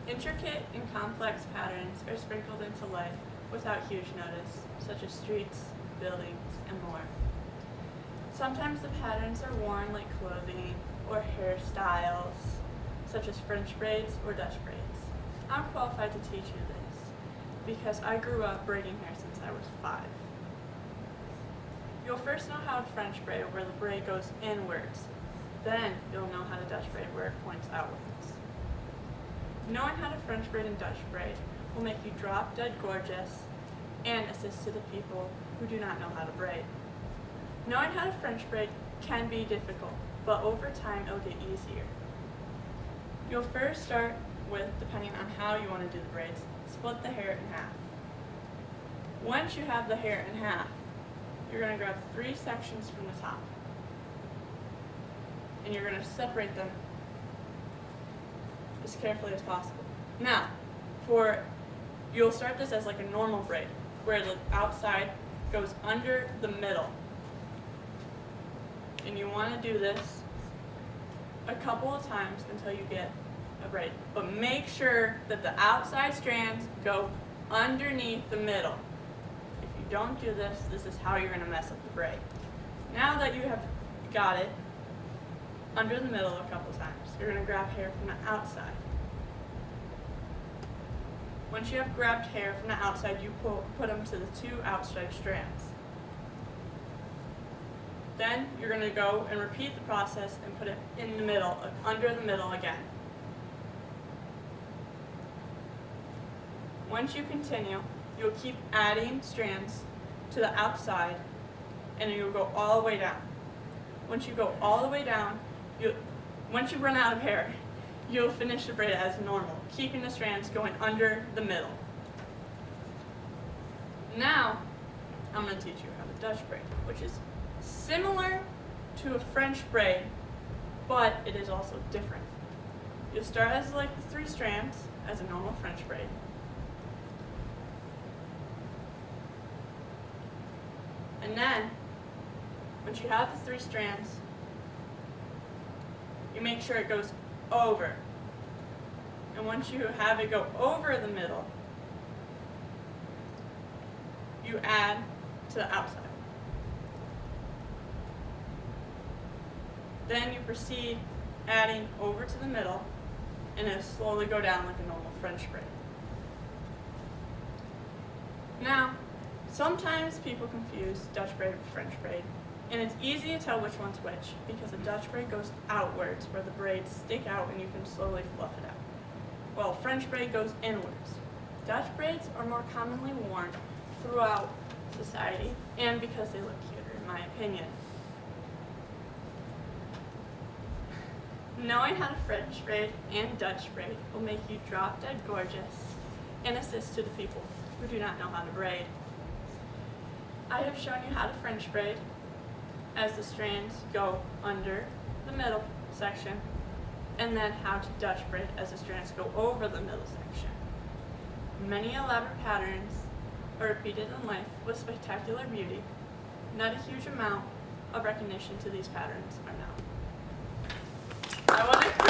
Intricate and complex patterns are sprinkled into life without huge notice, such as streets, buildings, and more. Sometimes the patterns are worn like clothing or hairstyles, such as French braids or Dutch braids. I'm qualified to teach you this because I grew up braiding hair since I was 5. You'll first know how to French braid where the braid goes inwards. Then you'll know how to Dutch braid where it points outwards. Knowing how to French braid and Dutch braid will make you drop dead gorgeous and assist to the people who do not know how to braid. Knowing how to French braid can be difficult, but over time it'll get easier. You'll first start with, depending on how you want to do the braids, split the hair in half. Once you have the hair in half, you're going to grab 3 sections from the top and you're going to separate them as carefully as possible. Now, you'll start this as like a normal braid, where the outside goes under the middle. And you want to do this a couple of times until you get a braid. But make sure that the outside strands go underneath the middle. If you don't do this, this is how you're going to mess up the braid. Now that you have got it under the middle a couple of times, you're going to grab hair from the outside. Once you have grabbed hair from the outside, you put them to the 2 outside strands. Then you're going to go and repeat the process and put it in the middle, under the middle again. Once you continue, you'll keep adding strands to the outside and you'll go all the way down. Once you go all the way down, once you run out of hair, you'll finish the braid as normal, keeping the strands going under the middle. Now, I'm going to teach you how to Dutch braid, which is similar to a French braid, but it is also different. You'll start as like the 3 strands as a normal French braid. And then, once you have the 3 strands, you make sure it goes over. And once you have it go over the middle, you add to the outside. Then you proceed adding over to the middle, and it'll slowly go down like a normal French braid. Now, sometimes people confuse Dutch braid with French braid, and it's easy to tell which one's which because a Dutch braid goes outwards where the braids stick out and you can slowly fluff it out, while French braid goes inwards. Dutch braids are more commonly worn throughout society and because they look cuter, in my opinion. Knowing how to French braid and Dutch braid will make you drop dead gorgeous and assist to the people who do not know how to braid. I have shown you how to French braid as the strands go under the middle section, and then how to Dutch braid as the strands go over the middle section. Many elaborate patterns are repeated in life with spectacular beauty. Not a huge amount of recognition to these patterns are known. I want to